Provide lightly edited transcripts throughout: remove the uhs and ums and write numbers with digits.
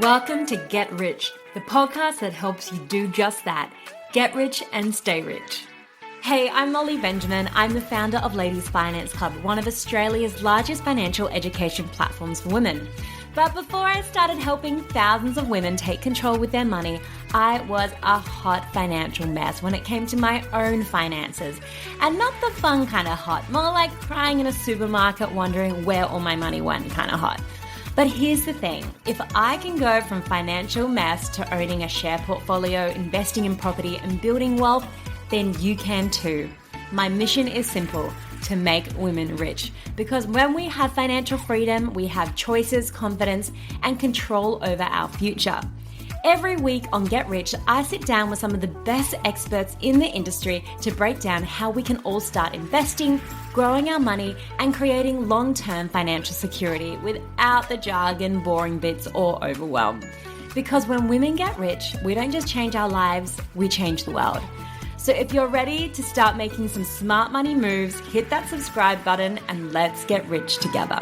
Welcome to Get Rich, the podcast that helps you do just that. Get rich and stay rich. Hey, I'm Molly Benjamin. I'm the founder of Ladies Finance Club, one of Australia's largest financial education platforms for women. But before I started helping thousands of women take control with their money, I was a hot financial mess when it came to my own finances. And not the fun kind of hot, more like crying in a supermarket wondering where all my money went kind of hot. But here's the thing, if I can go from financial mess to owning a share portfolio, investing in property and building wealth, then you can too. My mission is simple, to make women rich. Because when we have financial freedom, we have choices, confidence, and control over our future. Every week on Get Rich, I sit down with some of the best experts in the industry to break down how we can all start investing, growing our money, and creating long-term financial security without the jargon, boring bits, or overwhelm. Because when women get rich, we don't just change our lives, we change the world. So if you're ready to start making some smart money moves, hit that subscribe button and let's get rich together.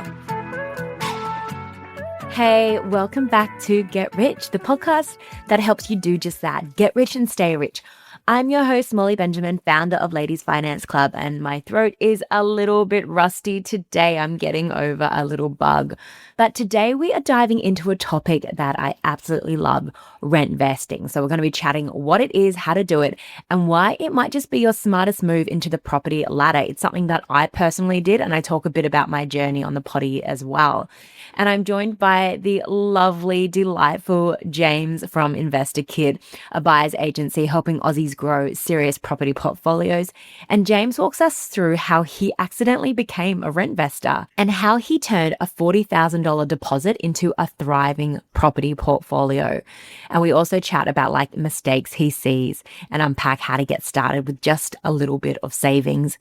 Hey, welcome back to Get Rich, the podcast that helps you do just that. Get rich and stay rich. I'm your host, Molly Benjamin, founder of Ladies Finance Club, and my throat is a little bit rusty today. I'm getting over a little bug. But today we are diving into a topic that I absolutely love, rentvesting. So we're going to be chatting what it is, how to do it, and why it might just be your smartest move into the property ladder. It's something that I personally did, and I talk a bit about my journey on the potty as well. And I'm joined by the lovely, delightful James from InvestorKit, a buyer's agency helping Aussies grow serious property portfolios. And James walks us through how he accidentally became a rentvestor and how he turned a $40,000 deposit into a thriving property portfolio. And we also chat about mistakes he sees and unpack how to get started with just a little bit of savings.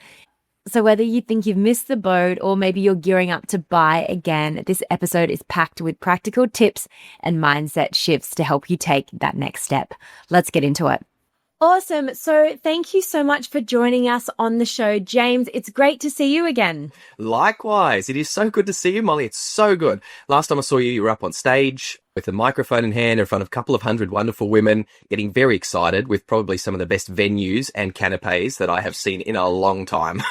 So whether you think you've missed the boat or maybe you're gearing up to buy again, this episode is packed with practical tips and mindset shifts to help you take that next step. Let's get into it. Awesome. So thank you so much for joining us on the show, James. It's great to see you again. Likewise. It is so good to see you, Molly. It's so good. Last time I saw you, you were up on stage with a microphone in hand in front of a couple of hundred wonderful women, getting very excited with probably some of the best venues and canapes that I have seen in a long time.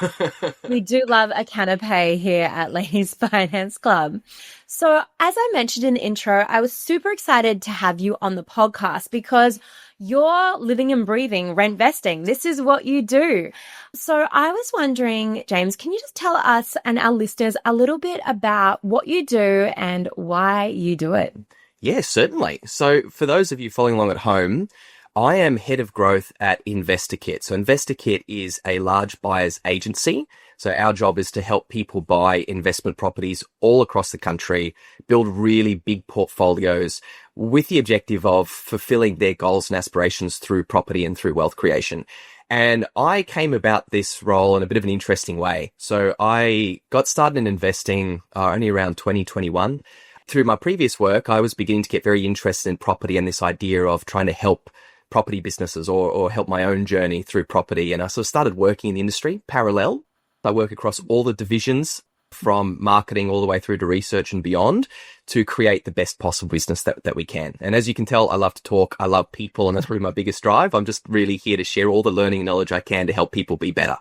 We do love a canapé here at Ladies Finance Club. So as I mentioned in the intro, I was super excited to have you on the podcast because you're living and breathing rentvesting. This is what you do. So I was wondering, James, can you just tell us and our listeners a little bit about what you do and why you do it? Yes, certainly. So for those of you following along at home, I am head of growth at InvestorKit. So InvestorKit is a large buyer's agency. So our job is to help people buy investment properties all across the country, build really big portfolios with the objective of fulfilling their goals and aspirations through property and through wealth creation. And I came about this role in a bit of an interesting way. So I got started in investing only around 2021. Through my previous work, I was beginning to get very interested in property and this idea of trying to help property businesses or help my own journey through property. And I sort of started working in the industry parallel. I work across all the divisions from marketing all the way through to research and beyond to create the best possible business that we can. And as you can tell, I love to talk. I love people, and that's really my biggest drive. I'm just really here to share all the learning and knowledge I can to help people be better.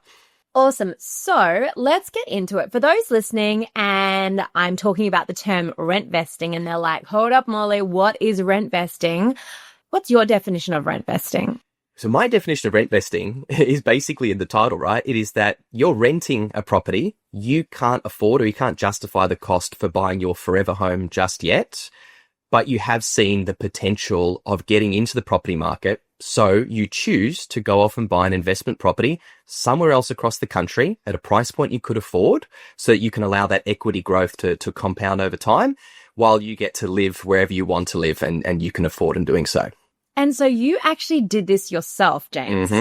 Awesome. So let's get into it. For those listening, and I'm talking about the term rentvesting, and they're like, hold up, Molly, what is rentvesting? What's your definition of rentvesting? So my definition of rentvesting is basically in the title, right? It is that you're renting a property. You can't afford or you can't justify the cost for buying your forever home just yet, but you have seen the potential of getting into the property market. So you choose to go off and buy an investment property somewhere else across the country at a price point you could afford so that you can allow that equity growth to compound over time while you get to live wherever you want to live and you can afford in doing so. And so you actually did this yourself, James.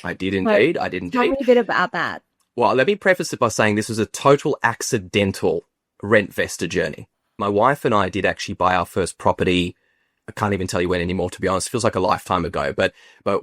I did indeed. Tell me a bit about that. Well, let me preface it by saying this was a total accidental rentvestor journey. My wife and I did actually buy our first property. I can't even tell you when anymore, to be honest. It feels like a lifetime ago. But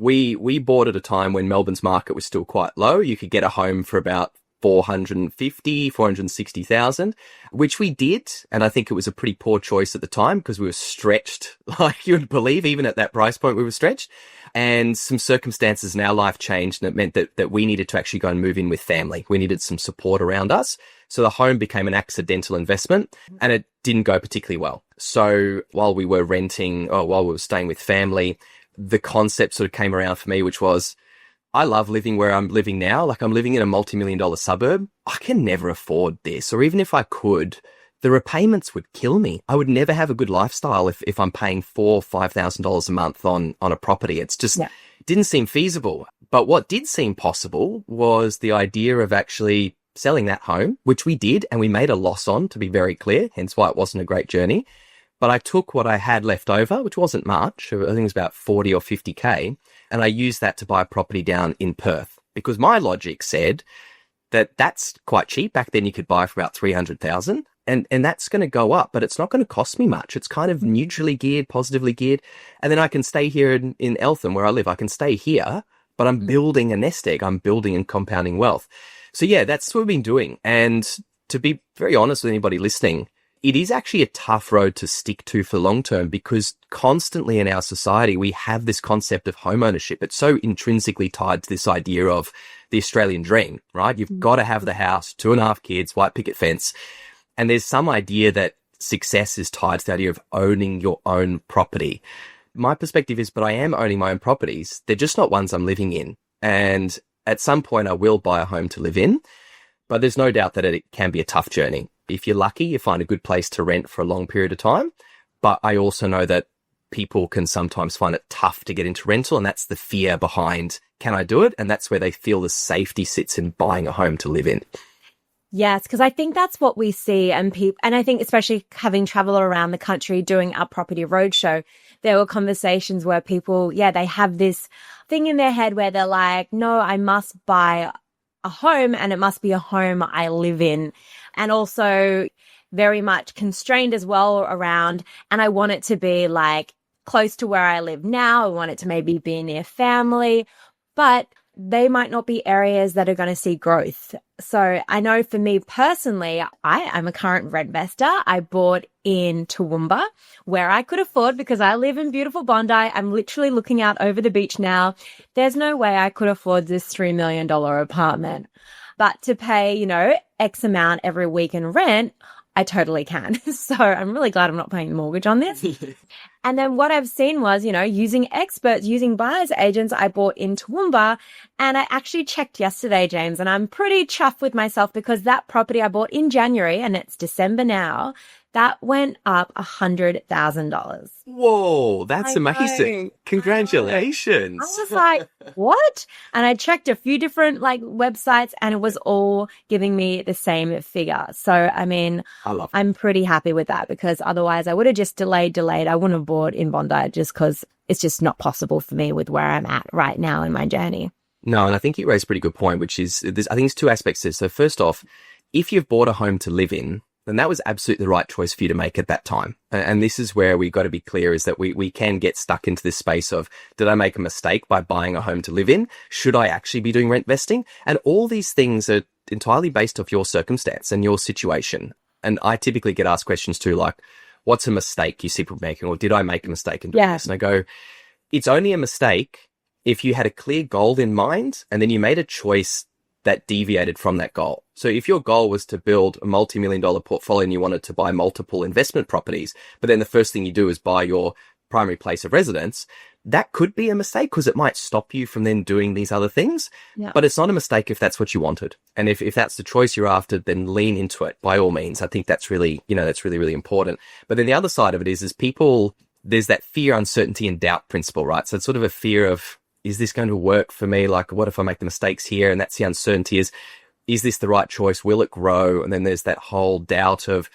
we bought at a time when Melbourne's market was still quite low. You could get a home for about 460,000, which we did. And I think it was a pretty poor choice at the time because we were stretched, like you would believe, even at that price point, we were stretched. And some circumstances in our life changed, and it meant that we needed to actually go and move in with family. We needed some support around us. So the home became an accidental investment, and it didn't go particularly well. So while we were while we were staying with family, the concept sort of came around for me, which was, I love living where I'm living now. Like, I'm living in a multi-million-dollar suburb. I can never afford this. Or even if I could, the repayments would kill me. I would never have a good lifestyle if I'm paying $4,000 or $5,000 a month on a property. It's just, It didn't seem feasible. But what did seem possible was the idea of actually selling that home, which we did, and we made a loss on, to be very clear, hence why it wasn't a great journey. But I took what I had left over, which wasn't much, I think it was about 40 or 50K, and I used that to buy a property down in Perth, because my logic said that that's quite cheap. Back then you could buy for about 300,000, and that's going to go up, but it's not going to cost me much. It's kind of neutrally geared, positively geared. And then I can stay here in Eltham where I live. I can stay here, but I'm building a nest egg. I'm building and compounding wealth. So yeah, that's what we've been doing. And to be very honest with anybody listening, it is actually a tough road to stick to for long term, because constantly in our society, we have this concept of home ownership. It's so intrinsically tied to this idea of the Australian dream, right? You've got to have the house, 2.5 kids, white picket fence. And there's some idea that success is tied to the idea of owning your own property. My perspective is, but I am owning my own properties. They're just not ones I'm living in. And at some point, I will buy a home to live in, but there's no doubt that it can be a tough journey. If you're lucky, you find a good place to rent for a long period of time. But I also know that people can sometimes find it tough to get into rental, and that's the fear behind, can I do it? And that's where they feel the safety sits in buying a home to live in. Yes, because I think that's what we see, and I think especially having traveled around the country doing our property roadshow, there were conversations where people, they have this thing in their head where they're like, no, I must buy a home and it must be a home I live in. And also very much constrained as well around, and I want it to be like close to where I live now. I want it to maybe be near family, but they might not be areas that are going to see growth. So I know for me personally, I'm a current Rentvestor. I bought in Toowoomba where I could afford, because I live in beautiful Bondi. I'm literally looking out over the beach now. There's no way I could afford this $3 million apartment. But to pay, X amount every week in rent, I totally can. So I'm really glad I'm not paying the mortgage on this. And then what I've seen was, using experts, using buyer's agents, I bought in Toowoomba, and I actually checked yesterday, James, and I'm pretty chuffed with myself because that property I bought in January, and it's December now, that went up $100,000. Whoa, that's amazing. Congratulations. I was like, what? And I checked a few different websites, and it was all giving me the same figure. So, I mean, I'm pretty happy with that, because otherwise I would have just delayed. I wouldn't have bought in Bondi just because it's just not possible for me with where I'm at right now in my journey. No, and I think you raised a pretty good point, which is, I think there's two aspects to this. So first off, if you've bought a home to live in, then that was absolutely the right choice for you to make at that time. And this is where we got to be clear, is that we can get stuck into this space of, did I make a mistake by buying a home to live in? Should I actually be doing rent vesting? And all these things are entirely based off your circumstance and your situation. And I typically get asked questions too, like, what's a mistake you see people making? Or did I make a mistake in doing this? And I go, it's only a mistake if you had a clear goal in mind and then you made a choice that deviated from that goal. So if your goal was to build a multi-million-dollar portfolio and you wanted to buy multiple investment properties, but then the first thing you do is buy your primary place of residence, that could be a mistake because it might stop you from then doing these other things. Yeah. But it's not a mistake if that's what you wanted. And if that's the choice you're after, then lean into it by all means. I think that's really, that's really, really important. But then the other side of it is people, there's that fear, uncertainty and doubt principle, right? So it's sort of a fear of, is this going to work for me? Like, what if I make the mistakes here? And that's the uncertainty is this the right choice? Will it grow? And then there's that whole doubt of,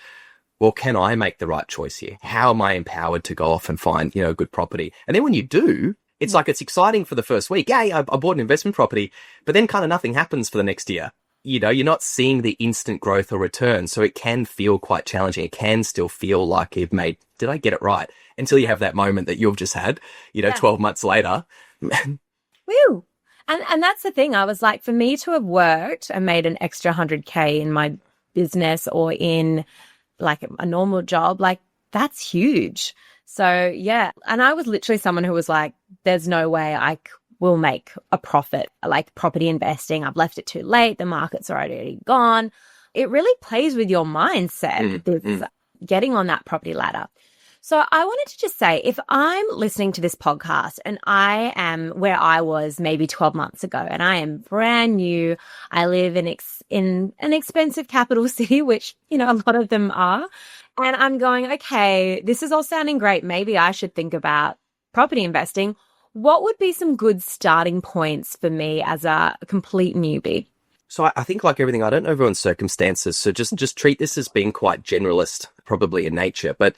well, can I make the right choice here? How am I empowered to go off and find, a good property? And then when you do, it's like, it's exciting for the first week. Yay, I bought an investment property, but then kind of nothing happens for the next year. You're not seeing the instant growth or return. So it can feel quite challenging. It can still feel like did I get it right? Until you have that moment that you've just had, 12 months later. Woo! And that's the thing. I was like, for me to have worked and made an extra 100K in my business or in like a normal job, like that's huge. So yeah. And I was literally someone who was like, there's no way will make a profit, like property investing. I've left it too late. The market's already gone. It really plays with your mindset, this getting on that property ladder. So I wanted to just say, if I'm listening to this podcast and I am where I was maybe 12 months ago and I am brand new, I live in an expensive capital city, which, a lot of them are, and I'm going, okay, this is all sounding great. Maybe I should think about property investing. What would be some good starting points for me as a complete newbie? So I think like everything, I don't know everyone's circumstances. So just treat this as being quite generalist, probably in nature. But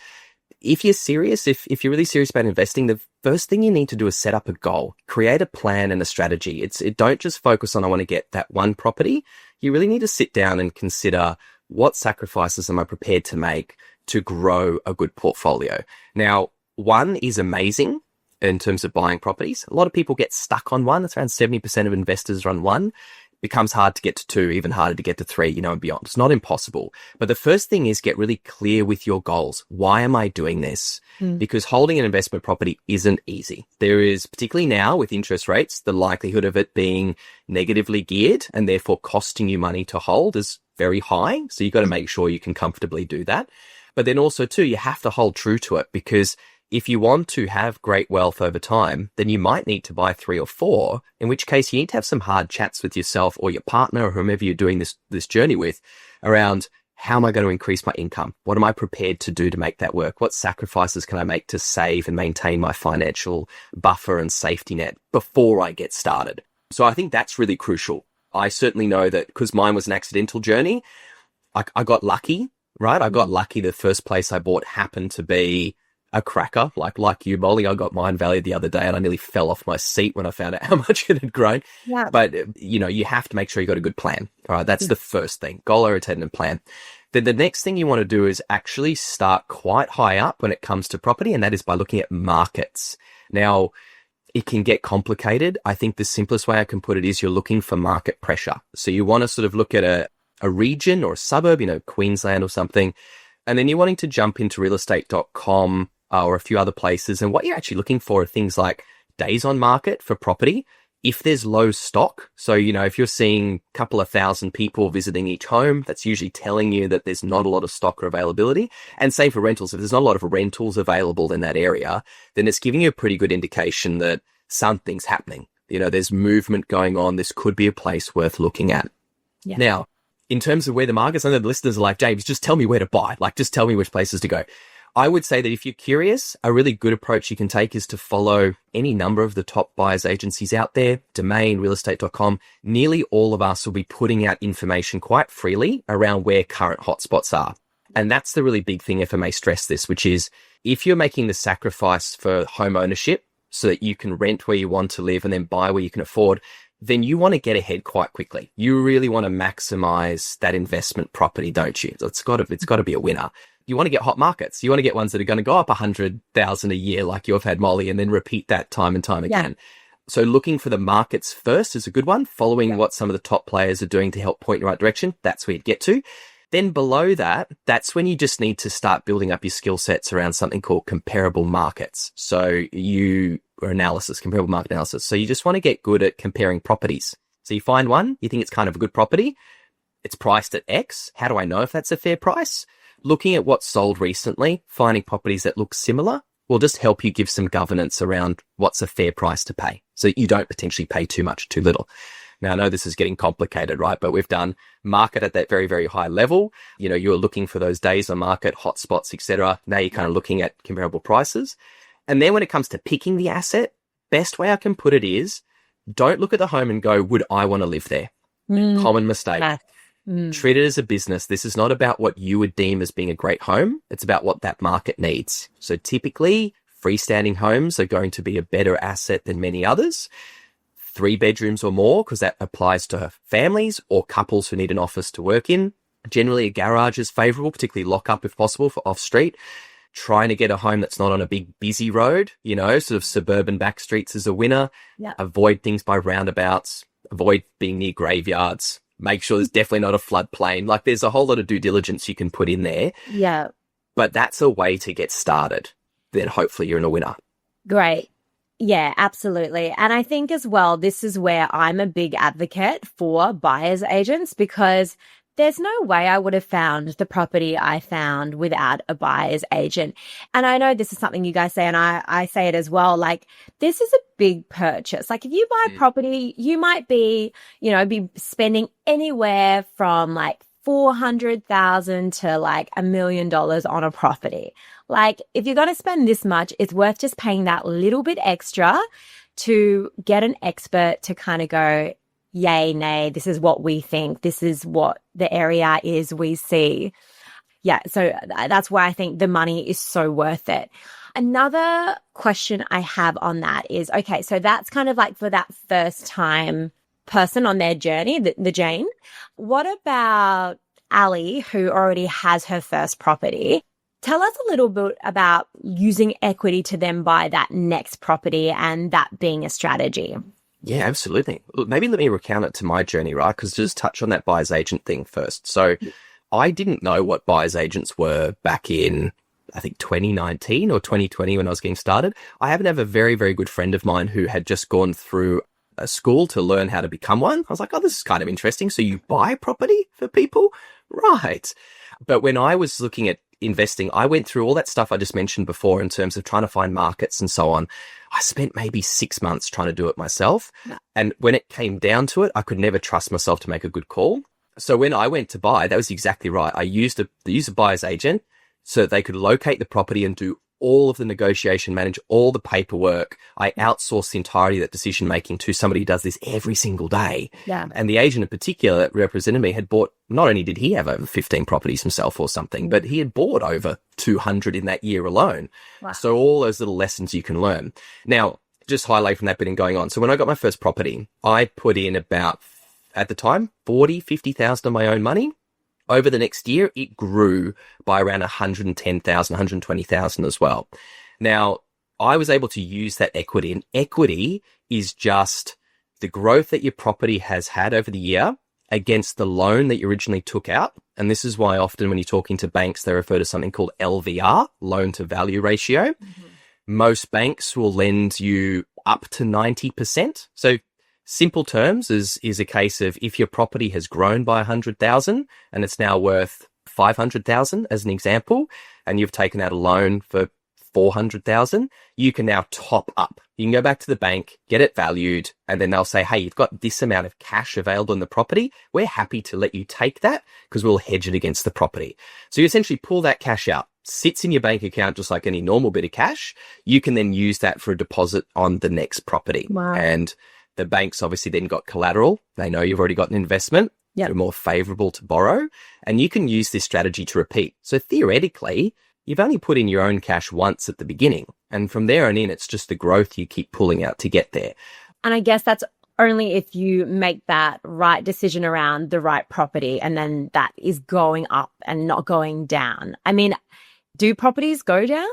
if you're serious, if you're really serious about investing, the first thing you need to do is set up a goal, create a plan and a strategy. Don't just focus on, I want to get that one property. You really need to sit down and consider, what sacrifices am I prepared to make to grow a good portfolio? Now, one is amazing in terms of buying properties. A lot of people get stuck on one. It's around 70% of investors run one. Becomes hard to get to 2, even harder to get to 3, and beyond. It's not impossible. But the first thing is get really clear with your goals. Why am I doing this? Because holding an investment property isn't easy. There is, particularly now with interest rates, the likelihood of it being negatively geared and therefore costing you money to hold is very high. So you've got to make sure you can comfortably do that. But then also too, you have to hold true to it, because if you want to have great wealth over time, then you might need to buy 3 or 4, in which case you need to have some hard chats with yourself or your partner or whomever you're doing this journey with around, how am I going to increase my income? What am I prepared to do to make that work? What sacrifices can I make to save and maintain my financial buffer and safety net before I get started? So I think that's really crucial. I certainly know that because mine was an accidental journey, I got lucky, right? I got lucky. The first place I bought happened to be a cracker, like you, Molly. I got mine valued the other day and I nearly fell off my seat when I found out how much it had grown. Yeah. But, you have to make sure you got a good plan. All right. That's the first thing. Goal oriented and plan. Then the next thing you want to do is actually start quite high up when it comes to property. And that is by looking at markets. Now, it can get complicated. I think the simplest way I can put it is you're looking for market pressure. So you want to sort of look at a region or a suburb, Queensland or something. And then you're wanting to jump into realestate.com or a few other places. And what you're actually looking for are things like days on market for property. If there's low stock, so, if you're seeing a couple of thousand people visiting each home, that's usually telling you that there's not a lot of stock or availability. And same for rentals. If there's not a lot of rentals available in that area, then it's giving you a pretty good indication that something's happening. There's movement going on. This could be a place worth looking at. Yeah. Now, in terms of where the market's, I know the listeners are like, James, just tell me where to buy. Like, just tell me which places to go. I would say that if you're curious, a really good approach you can take is to follow any number of the top buyers agencies out there, Domain, realestate.com. Nearly all of us will be putting out information quite freely around where current hotspots are. And that's the really big thing, if I may stress this, which is if you're making the sacrifice for home ownership so that you can rent where you want to live and then buy where you can afford, then you want to get ahead quite quickly. You really want to maximize that investment property, don't you? It's got to be a winner. You want to get hot markets. You want to get ones that are going to go up 100,000 a year like you've had, Molly, and then repeat that time and time again. So looking for the markets first is a good one. Following what some of the top players are doing to help point in the right direction, that's where you'd get to. Then below that, that's when you just need to start building up your skill sets around something called comparable markets. So comparable market analysis. So you just want to get good at comparing properties. So you find one, you think it's kind of a good property. It's priced at X. How do I know if that's a fair price? Looking at what's sold recently, finding properties that look similar will just help you give some governance around what's a fair price to pay. So you don't potentially pay too much, too little. Now, I know this is getting complicated, right? But we've done market at that very, very high level. You're looking for those days on market, hotspots, etc. Now you're kind of looking at comparable prices. And then when it comes to picking the asset, best way I can put it is, don't look at the home and go, would I want to live there? Common mistake. Treat it as a business. This is not about what you would deem as being a great home. It's about what that market needs. So typically, freestanding homes are going to be a better asset than many others. 3 bedrooms or more, because that applies to families or couples who need an office to work in. Generally, a garage is favorable, particularly lock up if possible for off street. trying to get a home that's not on a big busy road, sort of suburban back streets is a winner. Yeah. Avoid things by roundabouts, avoid being near graveyards, make sure there's definitely not a floodplain. Like there's a whole lot of due diligence you can put in there. Yeah. But that's a way to get started. Then hopefully you're in a winner. Great. Yeah, absolutely. And I think as well, this is where I'm a big advocate for buyer's agents, because there's no way I would have found the property I found without a buyer's agent. And I know this is something you guys say, and I say it as well. Like, this is a big purchase. Like, if you buy property, you might be spending anywhere from like 400,000 to like $1 million on a property. Like, if you're going to spend this much, it's worth just paying that little bit extra to get an expert to kind of go, yay, nay, this is what we think. This is what the area is we see. Yeah, so that's why I think the money is so worth it. Another question I have on that is, okay, so that's kind of like for that first time person on their journey, the Jane. What about Ali, who already has her first property? Tell us a little bit about using equity to then buy that next property and that being a strategy. Yeah, absolutely. Look, maybe let me recount it to my journey, right? Because just touch on that buyer's agent thing first. So I didn't know what buyer's agents were back in, I think, 2019 or 2020 when I was getting started. I happen to have a very, very good friend of mine who had just gone through a school to learn how to become one. I was like, oh, this is kind of interesting. So you buy property for people? Right. But when I was looking at investing, I went through all that stuff I just mentioned before in terms of trying to find markets and so on. I spent maybe 6 months trying to do it myself. And when it came down to it, I could never trust myself to make a good call. So when I went to buy, that was exactly right. I used a buyer's agent so that they could locate the property and do all of the negotiation, manage all the paperwork. I outsourced the entirety of that decision making to somebody who does this every single day. Yeah. And the agent in particular that represented me had bought, not only did he have over 15 properties himself or something, but he had bought over 200 in that year alone. Wow. So all those little lessons you can learn. Now, just highlight from that bit and going on. So when I got my first property, I put in about, at the time, 50,000 of my own money. Over the next year, it grew by around 110,000, 120,000 as well. Now, I was able to use that equity, and equity is just the growth that your property has had over the year against the loan that you originally took out. And this is why often when you're talking to banks, they refer to something called LVR, loan to value ratio. Mm-hmm. Most banks will lend you up to 90%. So simple terms is a case of if your property has grown by 100,000 and it's now worth 500,000 as an example, and you've taken out a loan for 400,000, you can now top up. You can go back to the bank, get it valued, and then they'll say, hey, you've got this amount of cash available in the property. We're happy to let you take that because we'll hedge it against the property. So you essentially pull that cash out, sits in your bank account just like any normal bit of cash. You can then use that for a deposit on the next property. Wow. And the bank's obviously then got collateral. They know you've already got an investment. Yep. They're more favorable to borrow. And you can use this strategy to repeat. So theoretically, you've only put in your own cash once at the beginning. And from there on in, it's just the growth you keep pulling out to get there. And I guess that's only if you make that right decision around the right property and then that is going up and not going down. I mean, do properties go down?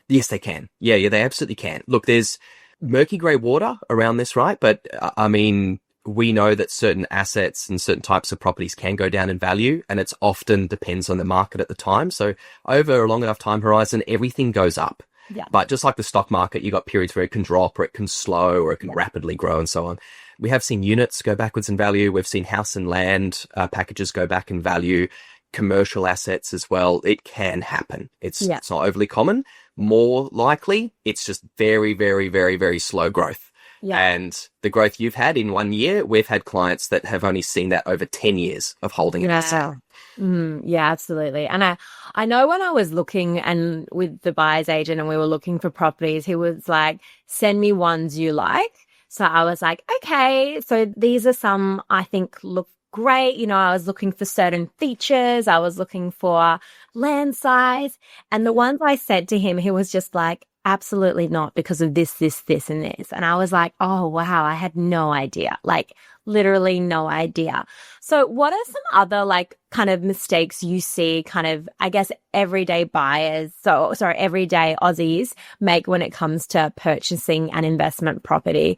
Yes, they can. Yeah, they absolutely can. Look, there's murky grey water around this, right? But I mean, we know that certain assets and certain types of properties can go down in value, and it's often depends on the market at the time. So over a long enough time horizon, everything goes up. Yeah. But just like the stock market, you got periods where it can drop or it can slow or it can rapidly grow and so on. We have seen units go backwards in value. We've seen house and land packages go back in value, commercial assets as well. It can happen. It's not overly common. More likely, it's just very, very, very, very slow growth. Yeah. And the growth you've had in 1 year, we've had clients that have only seen that over 10 years of holding an asset. Yeah, absolutely. And I know when I was looking and with the buyer's agent and we were looking for properties, he was like, send me ones you like. So I was like, okay, so these are some I think look great. You know, I was looking for certain features. I was looking for land size. And the ones I said to him, he was just like, absolutely not because of this, this, this, and this. And I was like, oh, wow, I had no idea, like literally no idea. So what are some other like kind of mistakes you see kind of, I guess, everyday buyers, everyday Aussies make when it comes to purchasing an investment property?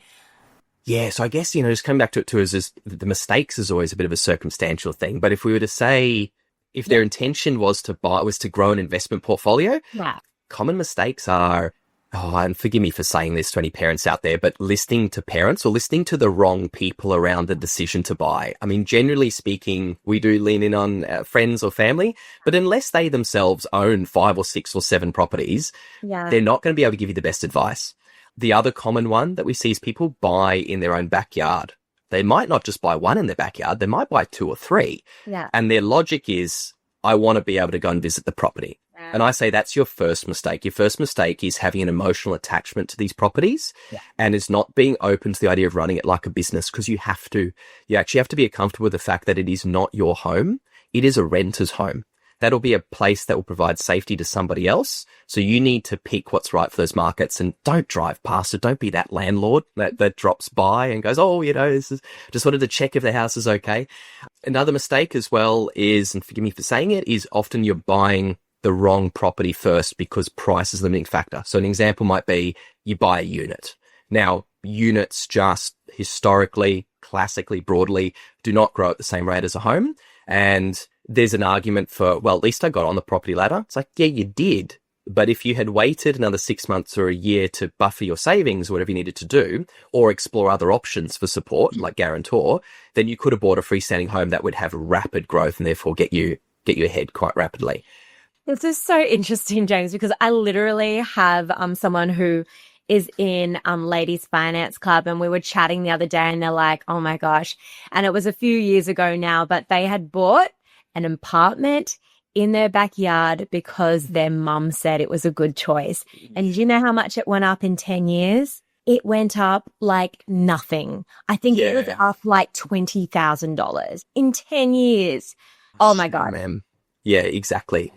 Yeah, so I guess, just coming back to it too, is the mistakes is always a bit of a circumstantial thing. But if we were to say, if their intention was to grow an investment portfolio, Yeah. common mistakes are, and forgive me for saying this to any parents out there, but listening to parents or listening to the wrong people around the decision to buy. I mean, generally speaking, we do lean in on friends or family, but unless they themselves own 5 or 6 or 7 properties, they're not going to be able to give you the best advice. The other common one that we see is people buy in their own backyard. They might not just buy one in their backyard, they might buy 2 or 3. Yeah. And their logic is, I want to be able to go and visit the property. And I say that's your first mistake. Your first mistake is having an emotional attachment to these properties and is not being open to the idea of running it like a business, because you actually have to be comfortable with the fact that it is not your home. It is a renter's home. That'll be a place that will provide safety to somebody else. So you need to pick what's right for those markets and don't drive past it. Don't be that landlord that drops by and goes, just wanted to check if the house is okay. Another mistake as well is, and forgive me for saying it, is often you're buying the wrong property first because price is the limiting factor. So an example might be you buy a unit. Now, units just historically, classically, broadly do not grow at the same rate as a home. And there's an argument for, well, at least I got on the property ladder. It's like, yeah, you did. But if you had waited another 6 months or a year to buffer your savings, whatever you needed to do, or explore other options for support, like guarantor, then you could have bought a freestanding home that would have rapid growth and therefore get you ahead quite rapidly. This is so interesting, James, because I literally have someone who is in Ladies Finance Club, and we were chatting the other day and they're like, oh my gosh. And it was a few years ago now, but they had bought an apartment in their backyard because their mum said it was a good choice. And did you know how much it went up in 10 years? It went up like nothing. I think it was up like $20,000 in 10 years. Oh my God. Man. Yeah, exactly.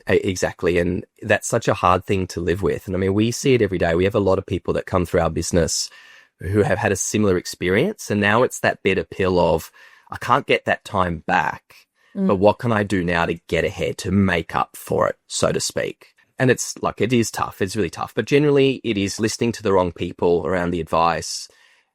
And that's such a hard thing to live with. And I mean, we see it every day. We have a lot of people that come through our business who have had a similar experience. And now it's that bitter pill of, I can't get that time back, but what can I do now to get ahead, to make up for it, so to speak? And it's like, it is tough. It's really tough. But generally, it is listening to the wrong people around the advice.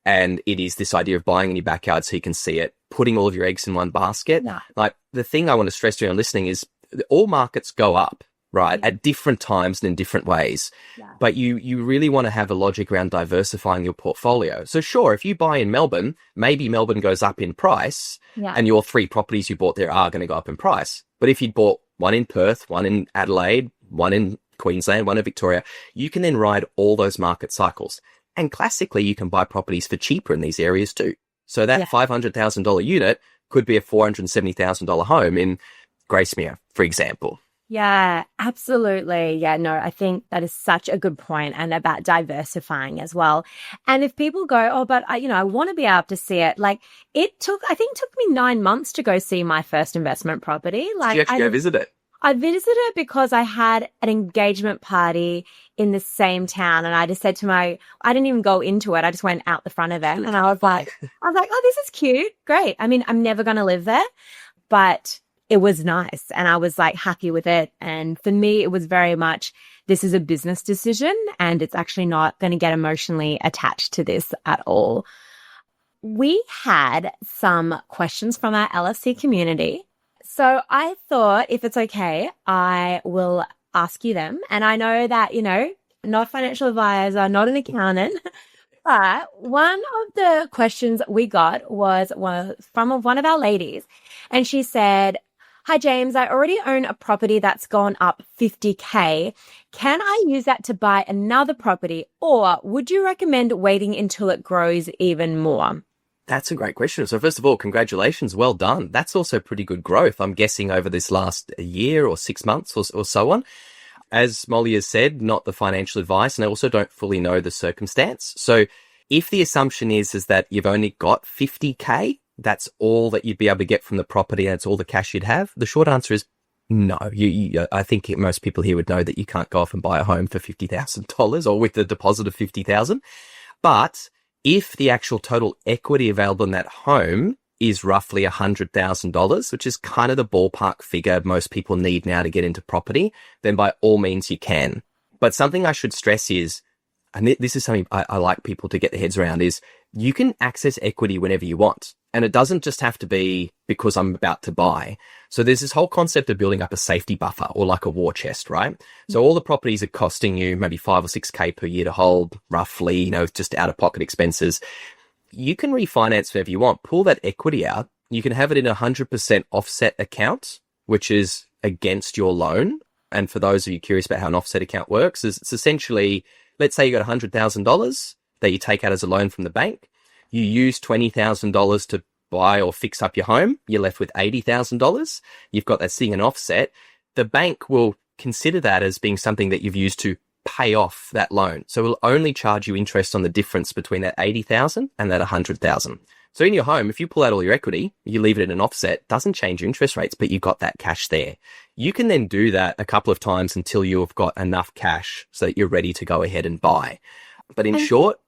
And it is this idea of buying in your backyard so you can see it, putting all of your eggs in one basket. Yeah. Like, the thing I want to stress to you on listening is, all markets go up, right, at different times and in different ways. Yeah. But you really want to have a logic around diversifying your portfolio. So sure, if you buy in Melbourne, maybe Melbourne goes up in price and your 3 properties you bought there are going to go up in price. But if you bought one in Perth, one in Adelaide, one in Queensland, one in Victoria, you can then ride all those market cycles. And classically, you can buy properties for cheaper in these areas too. So that $500,000 unit could be a $470,000 home in Gracemere, for example. Yeah, absolutely. Yeah, no, I think that is such a good point, and about diversifying as well. And if people go, oh, but I want to be able to see it. Like I think it took me 9 months to go see my first investment property. Like, did you actually go visit it? I visited it because I had an engagement party in the same town, and I just said to I didn't even go into it. I just went out the front of it, and I was like, oh, this is cute. Great. I mean, I'm never going to live there, but it was nice and I was like happy with it. And for me, it was very much, this is a business decision and it's actually not going to get emotionally attached to this at all. We had some questions from our LFC community. So I thought, if it's okay, I will ask you them. And I know that, not a financial advisor, not an accountant, but one of the questions we got was from one of our ladies. And she said, hi, James, I already own a property that's gone up 50K. Can I use that to buy another property, or would you recommend waiting until it grows even more? That's a great question. So first of all, congratulations. Well done. That's also pretty good growth, I'm guessing, over this last year or 6 months or so on. As Molly has said, not the financial advice, and I also don't fully know the circumstance. So if the assumption is that you've only got 50K, that's all that you'd be able to get from the property and it's all the cash you'd have, the short answer is No, I think most people here would know that you can't go off and buy a home for $50,000 or with a deposit of 50,000. But if the actual total equity available in that home is roughly $100,000, which is kind of the ballpark figure most people need now to get into property, then by all means you can. But something I should stress is, and this is something I like people to get their heads around, is you can access equity whenever you want. And it doesn't just have to be because I'm about to buy. So there's this whole concept of building up a safety buffer or like a war chest, right? So all the properties are costing you maybe 5 or 6K per year to hold, roughly, just out of pocket expenses. You can refinance whenever you want, pull that equity out. You can have it in a 100% offset account, which is against your loan. And for those of you curious about how an offset account works, it's essentially, let's say you got $100,000 that you take out as a loan from the bank. You use $20,000 to buy or fix up your home. You're left with $80,000. You've got that sitting in offset. The bank will consider that as being something that you've used to pay off that loan. So it'll only charge you interest on the difference between that 80,000 and that 100,000. So in your home, if you pull out all your equity, you leave it in an offset, doesn't change your interest rates, but you've got that cash there. You can then do that a couple of times until you've got enough cash so that you're ready to go ahead and buy. But in short,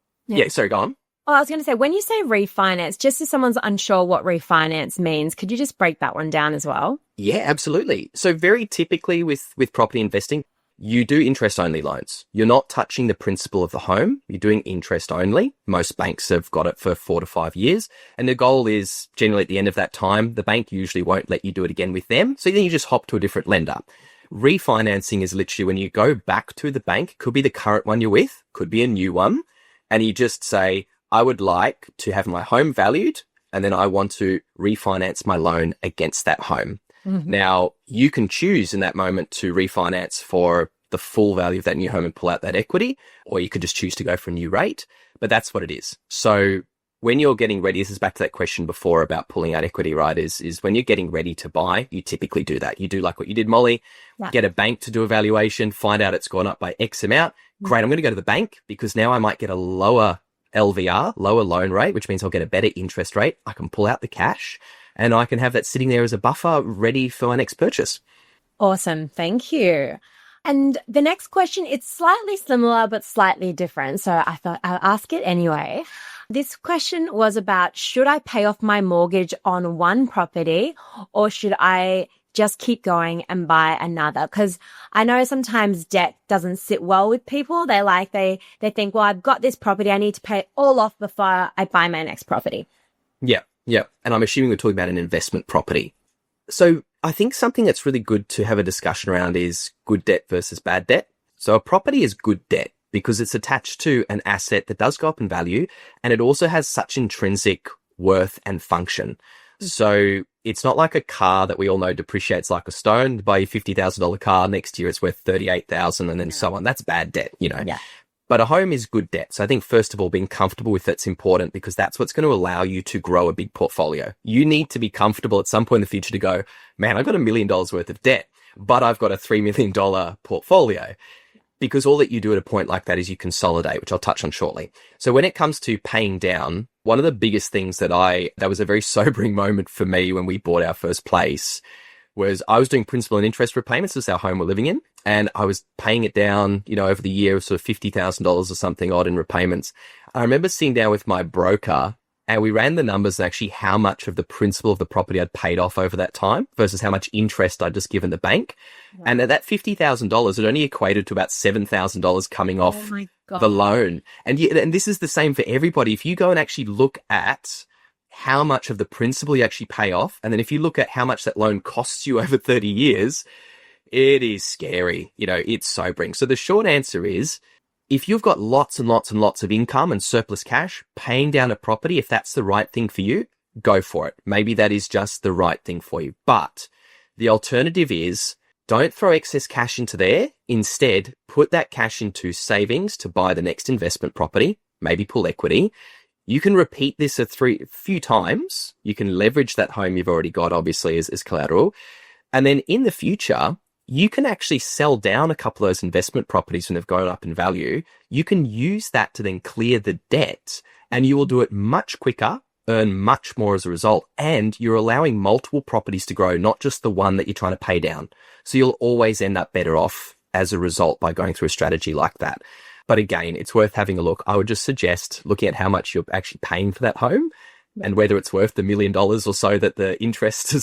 sorry, go on. Oh, I was going to say, when you say refinance, just if someone's unsure what refinance means, could you just break that one down as well? Yeah, absolutely. So very typically with property investing, you do interest-only loans. You're not touching the principal of the home. You're doing interest only. Most banks have got it for 4 to 5 years. And the goal is generally at the end of that time, the bank usually won't let you do it again with them. So then you just hop to a different lender. Refinancing is literally when you go back to the bank, could be the current one you're with, could be a new one, and you just say, I would like to have my home valued, and then I want to refinance my loan against that home. Mm-hmm. Now, you can choose in that moment to refinance for the full value of that new home and pull out that equity, or you could just choose to go for a new rate, but that's what it is. So when you're getting ready, this is back to that question before about pulling out equity, right? Is when you're getting ready to buy, you typically do that. You do like what you did, Molly, get a bank to do a valuation, find out it's gone up by X amount. Great, I'm going to go to the bank because now I might get a lower LVR, lower loan rate, which means I'll get a better interest rate. I can pull out the cash and I can have that sitting there as a buffer ready for my next purchase. Awesome. Thank you. And the next question, it's slightly similar, but slightly different. So I thought I'll ask it anyway. This question was about, should I pay off my mortgage on one property or should I just keep going and buy another? Because I know sometimes debt doesn't sit well with people. They think, well, I've got this property. I need to pay it all off before I buy my next property. Yeah. And I'm assuming we're talking about an investment property. So I think something that's really good to have a discussion around is good debt versus bad debt. So a property is good debt because it's attached to an asset that does go up in value, and it also has such intrinsic worth and function. So it's not like a car that we all know depreciates like a stone. Buy your $50,000 car, next year it's worth $38,000 and then so on. That's bad debt, Yeah. But a home is good debt. So I think first of all, being comfortable with it's important because that's what's going to allow you to grow a big portfolio. You need to be comfortable at some point in the future to go, man, I've got $1 million worth of debt, but I've got a $3 million portfolio. Because all that you do at a point like that is you consolidate, which I'll touch on shortly. So when it comes to paying down, one of the biggest things that was a very sobering moment for me when we bought our first place was I was doing principal and interest repayments. This is our home we're living in. And I was paying it down, over the year, sort of $50,000 or something odd in repayments. I remember sitting down with my broker and we ran the numbers and actually how much of the principal of the property I'd paid off over that time versus how much interest I'd just given the bank. Wow. And at that $50,000, it only equated to about $7,000 coming off the loan. And this is the same for everybody. If you go and actually look at how much of the principal you actually pay off, and then if you look at how much that loan costs you over 30 years, it is scary. It's sobering. So the short answer is, if you've got lots and lots and lots of income and surplus cash, paying down a property, if that's the right thing for you, go for it. Maybe that is just the right thing for you. But the alternative is, don't throw excess cash into there. Instead, put that cash into savings to buy the next investment property, maybe pull equity. You can repeat this a few times. You can leverage that home you've already got, obviously, as collateral. And then in the future, you can actually sell down a couple of those investment properties when they've gone up in value. You can use that to then clear the debt, and you will do it much quicker earn much more as a result. And you're allowing multiple properties to grow, not just the one that you're trying to pay down. So you'll always end up better off as a result by going through a strategy like that. But again, it's worth having a look. I would just suggest looking at how much you're actually paying for that home and whether it's worth the $1 million or so that the interest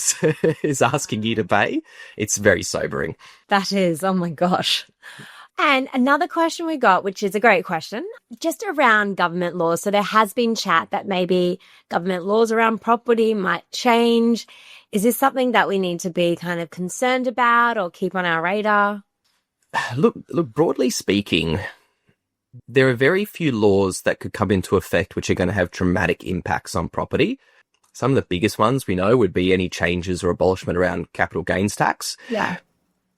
is asking you to pay. It's very sobering. That is, oh my gosh. And another question we got, which is a great question, just around government laws. So there has been chat that maybe government laws around property might change. Is this something that we need to be kind of concerned about or keep on our radar? Look, broadly speaking, there are very few laws that could come into effect which are going to have dramatic impacts on property. Some of the biggest ones we know would be any changes or abolishment around capital gains tax. Yeah.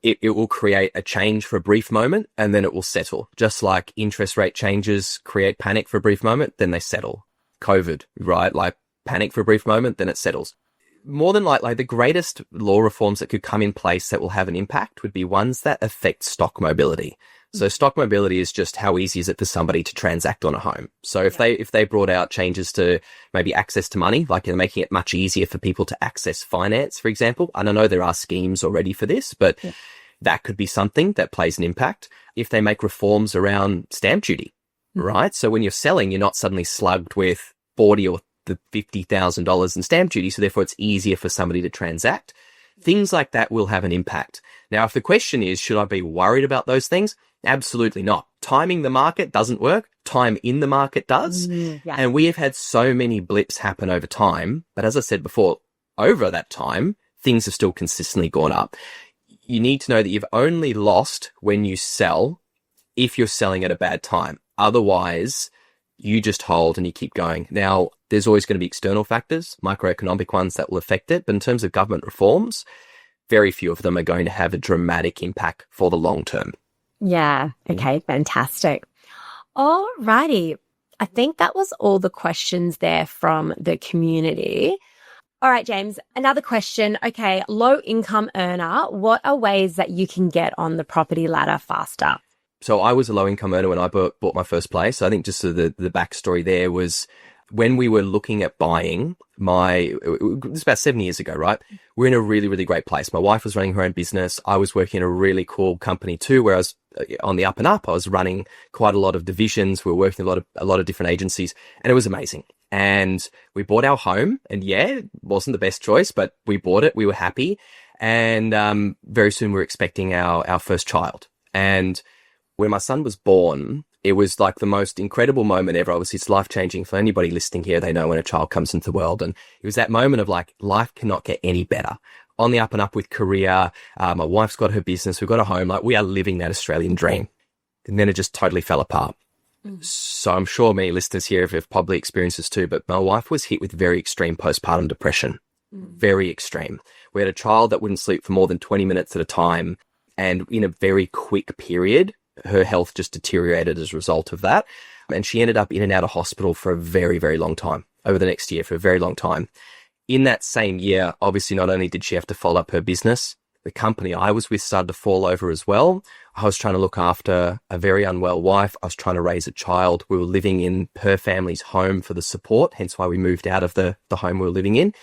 It will create a change for a brief moment and then it will settle. Just like interest rate changes create panic for a brief moment, then they settle. COVID, right? Like panic for a brief moment, then it settles. More than likely, the greatest law reforms that could come in place that will have an impact would be ones that affect stock mobility. So stock mobility is just how easy is it for somebody to transact on a home. So if they brought out changes to maybe access to money, like they're making it much easier for people to access finance, for example. And I know there are schemes already for this, but that could be something that plays an impact. If they make reforms around stamp duty, right? So when you're selling, you're not suddenly slugged with $40,000 or the $50,000 in stamp duty. So therefore it's easier for somebody to transact. Things like that will have an impact. Now, if the question is, should I be worried about those things? Absolutely not. Timing the market doesn't work. Time in the market does. And we have had so many blips happen over time. But as I said before, over that time, things have still consistently gone up. You need to know that you've only lost when you sell if you're selling at a bad time. Otherwise, you just hold and you keep going. Now, there's always going to be external factors, microeconomic ones that will affect it. But in terms of government reforms, very few of them are going to have a dramatic impact for the long term. Yeah. Okay. Fantastic. All righty. I think that was all the questions there from the community. All right, James, another question. Okay. Low income earner, what are ways that you can get on the property ladder faster? So I was a low income earner when I bought my first place. I think just the backstory there was when we were looking at buying it was about 7 years ago, right? We're in a really, really great place. My wife was running her own business. I was working in a really cool company too, where I was on the up and up. I was running quite a lot of divisions. We were working a lot of different agencies, and it was amazing. And we bought our home, and it wasn't the best choice, but we bought it. We were happy. And very soon we were expecting our first child. And when my son was born, it was like the most incredible moment ever. Obviously, it's life-changing for anybody listening here. They know when a child comes into the world. And it was that moment of like, life cannot get any better. On the up and up with career. My wife's got her business. We've got a home. Like, we are living that Australian dream. And then it just totally fell apart. So I'm sure many listeners here have probably experienced this too. But my wife was hit with very extreme postpartum depression. Very extreme. We had a child that wouldn't sleep for more than 20 minutes at a time. And in a very quick period, her health just deteriorated as a result of that. And she ended up in and out of hospital for a very, very long time, over the next year for a very long time. In that same year, obviously, not only did she have to follow up her business, the company I was with started to fall over as well. I was trying to look after a very unwell wife. I was trying to raise a child. We were living in her family's home for the support, hence why we moved out of the home we were living in.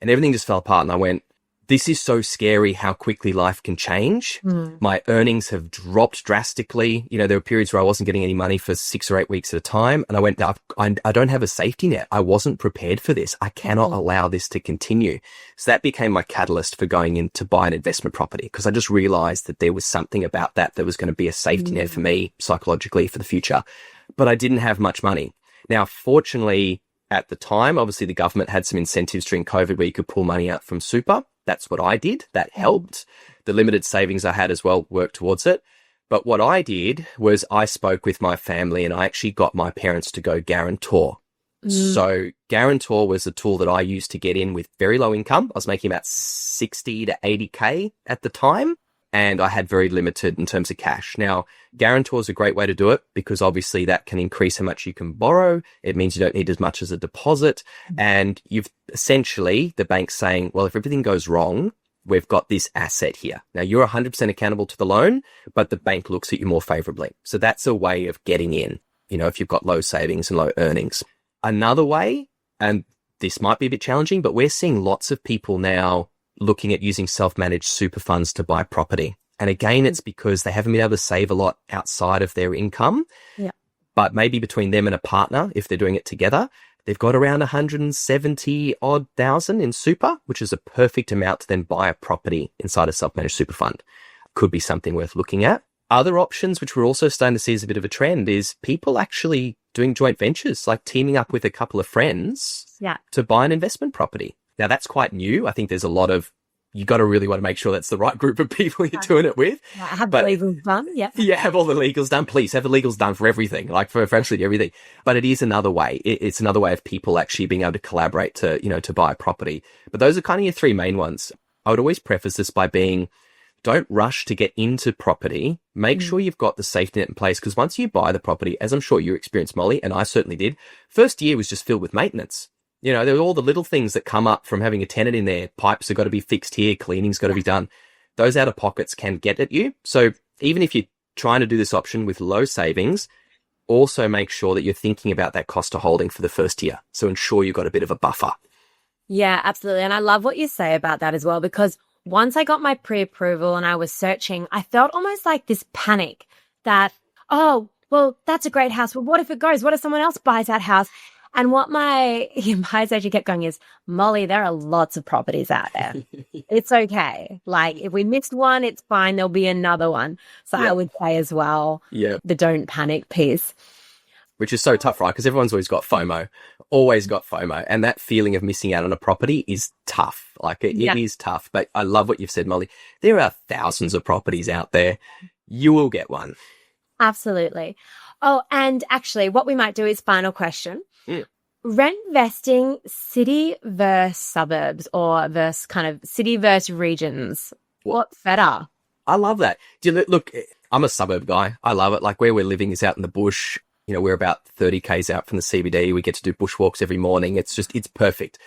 And everything just fell apart. And I went, this is so scary how quickly life can change. My earnings have dropped drastically. There were periods where I wasn't getting any money for 6 or 8 weeks at a time. And I went, I don't have a safety net. I wasn't prepared for this. I cannot allow this to continue. So that became my catalyst for going in to buy an investment property, because I just realized that there was something about that was going to be a safety net for me psychologically for the future. But I didn't have much money. Now, fortunately, at the time, obviously the government had some incentives during COVID where you could pull money out from super. That's what I did. That helped. The limited savings I had as well worked towards it. But what I did was I spoke with my family and I actually got my parents to go guarantor. So guarantor was a tool that I used to get in with very low income. I was making about 60 to 80K at the time. And I had very limited in terms of cash. Now, guarantor is a great way to do it because obviously that can increase how much you can borrow. It means you don't need as much as a deposit. And you've essentially, the bank's saying, well, if everything goes wrong, we've got this asset here. Now, you're 100% accountable to the loan, but the bank looks at you more favorably. So that's a way of getting in, if you've got low savings and low earnings. Another way, and this might be a bit challenging, but we're seeing lots of people now looking at using self-managed super funds to buy property. And again, it's because they haven't been able to save a lot outside of their income. Yeah. But maybe between them and a partner, if they're doing it together, they've got around 170 odd thousand in super, which is a perfect amount to then buy a property inside a self-managed super fund. Could be something worth looking at. Other options, which we're also starting to see as a bit of a trend, is people actually doing joint ventures, like teaming up with a couple of friends to buy an investment property. Now, that's quite new. I think there's a lot of, you got to really want to make sure that's the right group of people you're doing it with. Have the legals done. Yeah. Yeah, have all the legals done. Please have the legals done for everything, like for absolutely everything. But it is another way. It's another way of people actually being able to collaborate to, to buy a property. But those are kind of your three main ones. I would always preface this by being, don't rush to get into property. Make sure you've got the safety net in place, because once you buy the property, as I'm sure you experienced, Molly, and I certainly did, first year was just filled with maintenance. There were all the little things that come up from having a tenant in there. Pipes have got to be fixed here. Cleaning's got to be done. Those out of pockets can get at you. So even if you're trying to do this option with low savings, also make sure that you're thinking about that cost of holding for the first year. So ensure you've got a bit of a buffer. Yeah, absolutely. And I love what you say about that as well, because once I got my pre-approval and I was searching, I felt almost like this panic that, oh, well, that's a great house. Well, what if it goes? What if someone else buys that house? And what my advisor actually kept going is, Molly, there are lots of properties out there. It's okay. Like, if we missed one, it's fine. There'll be another one. So I would say as well, the don't panic piece. Which is so tough, right? Because everyone's always got FOMO, And that feeling of missing out on a property is tough. Like, it is tough. But I love what you've said, Molly. There are thousands of properties out there. You will get one. Absolutely. Oh, and actually, what we might do is final question. Rentvesting, city versus suburbs, or versus kind of city versus regions. What's better? I love that. Look, I'm a suburb guy. I love it. Like, where we're living is out in the bush. We're about 30 Ks out from the CBD. We get to do bushwalks every morning. It's perfect.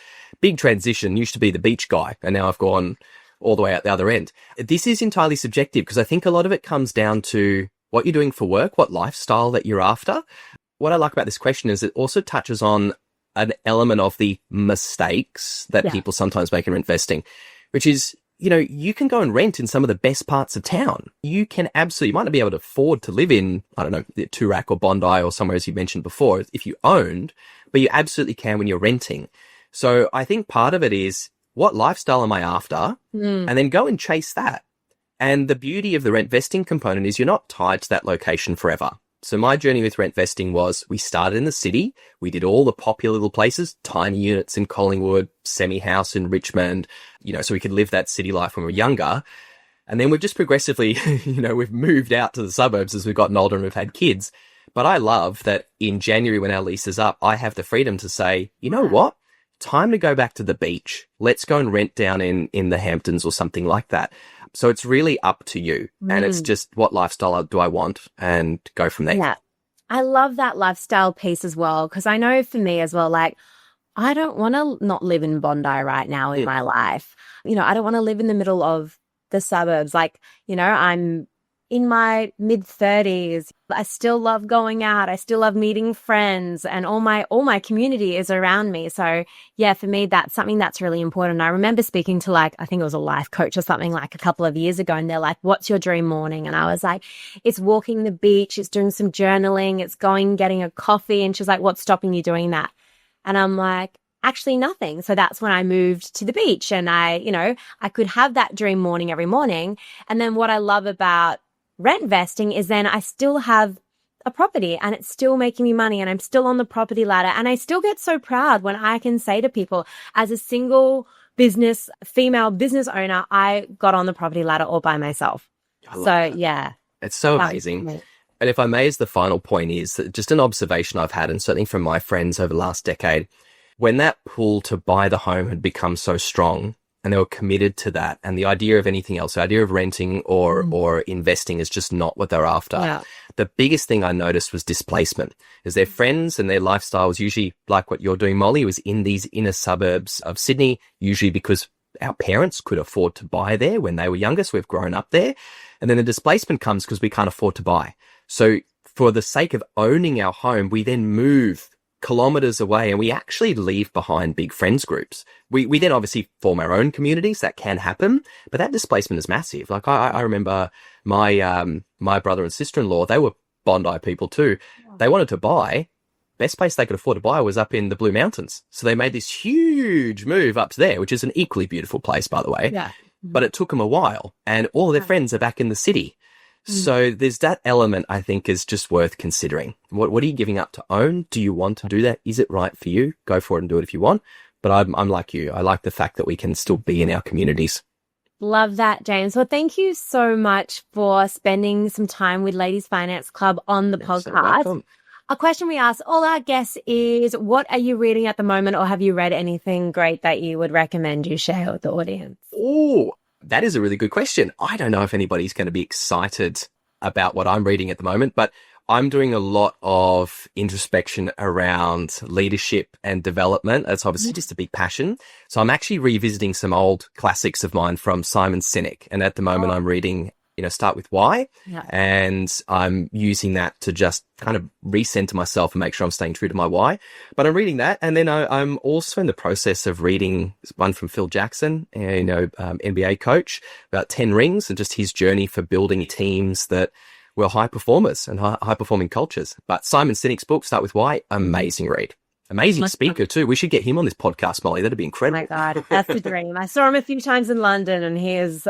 Big transition. Used to be the beach guy, and now I've gone all the way out the other end. This is entirely subjective, because I think a lot of it comes down to what you're doing for work, what lifestyle that you're after. What I like about this question is it also touches on an element of the mistakes that people sometimes make in rentvesting, which is, you can go and rent in some of the best parts of town. You can absolutely, you might not be able to afford to live in, I don't know, Toorak or Bondi or somewhere, as you mentioned before, if you owned, but you absolutely can when you're renting. So I think part of it is, what lifestyle am I after? And then go and chase that. And the beauty of the rentvesting component is you're not tied to that location forever. So my journey with rentvesting was, we started in the city. We did all the popular little places, tiny units in Collingwood, semi-house in Richmond, so we could live that city life when we were younger. And then we've just progressively, we've moved out to the suburbs as we've gotten older and we've had kids. But I love that in January, when our lease is up, I have the freedom to say, you know what? Time to go back to the beach. Let's go and rent down in the Hamptons or something like that. So it's really up to you. And it's just, what lifestyle do I want, and go from there. Yeah. I love that lifestyle piece as well, because I know for me as well, like, I don't want to not live in Bondi right now in my life. I don't want to live in the middle of the suburbs. Like, I'm in my mid-30s. I still love going out. I still love meeting friends, and all my community is around me. So yeah, for me, that's something that's really important. I remember speaking to, like, I think it was a life coach or something, like a couple of years ago, and they're like, what's your dream morning? And I was like, it's walking the beach, it's doing some journaling, it's getting a coffee. And she's like, what's stopping you doing that? And I'm like, actually nothing. So that's when I moved to the beach, and I could have that dream morning every morning. And then what I love about rentvesting is then I still have a property, and it's still making me money, and I'm still on the property ladder. And I still get so proud when I can say to people, as a single female business owner, I got on the property ladder all by myself. Yeah. It's so amazing. And if I may, as the final point, is that just an observation I've had, and certainly from my friends over the last decade, when that pull to buy the home had become so strong, and they were committed to that, and the idea of anything else, the idea of renting or investing, is just not what they're after. Yeah. The biggest thing I noticed was displacement, is their friends and their lifestyle was usually like what you're doing, Molly, was in these inner suburbs of Sydney, usually because our parents could afford to buy there when they were younger, so we've grown up there. And then the displacement comes because we can't afford to buy. So for the sake of owning our home, we then move kilometers away, and we actually leave behind big friends groups. We then obviously form our own communities. That can happen, but that displacement is massive. Like I remember my brother and sister-in-law, they were Bondi people too. They wanted to buy. Best place they could afford to buy was up in the Blue Mountains. So they made this huge move up to there, which is an equally beautiful place, by the way. Yeah. But it took them a while, and all of their friends are back in the city. So there's that element I think is just worth considering. What are you giving up to own? Do you want to do that? Is it right for you? Go for it and do it if you want. But I'm like you. I like the fact that we can still be in our communities. Love that, James. Well, thank you so much for spending some time with Ladies Finance Club on the podcast. So a question we ask all our guests is, what are you reading at the moment, or have you read anything great that you would recommend you share with the audience? Oh, that is a really good question. I don't know if anybody's going to be excited about what I'm reading at the moment, but I'm doing a lot of introspection around leadership and development. It's obviously just a big passion. So I'm actually revisiting some old classics of mine from Simon Sinek. And at the moment I'm reading, Start With Why. Yeah. And I'm using that to just kind of recenter myself and make sure I'm staying true to my why. But I'm reading that. And then I'm also in the process of reading one from Phil Jackson, NBA coach, about 10 rings and just his journey for building teams that were high performers and high performing cultures. But Simon Sinek's book, Start With Why, amazing read. Amazing speaker too. We should get him on this podcast, Molly. That'd be incredible. Oh my God, that's the dream. I saw him a few times in London, and he is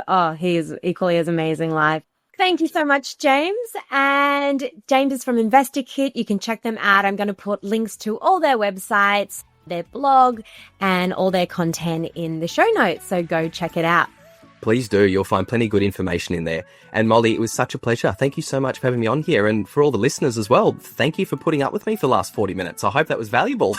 equally as amazing live. Thank you so much, James. And James is from InvestorKit. You can check them out. I'm going to put links to all their websites, their blog, and all their content in the show notes. So go check it out. Please do. You'll find plenty of good information in there. And Molly, it was such a pleasure. Thank you so much for having me on here. And for all the listeners as well, thank you for putting up with me for the last 40 minutes. I hope that was valuable.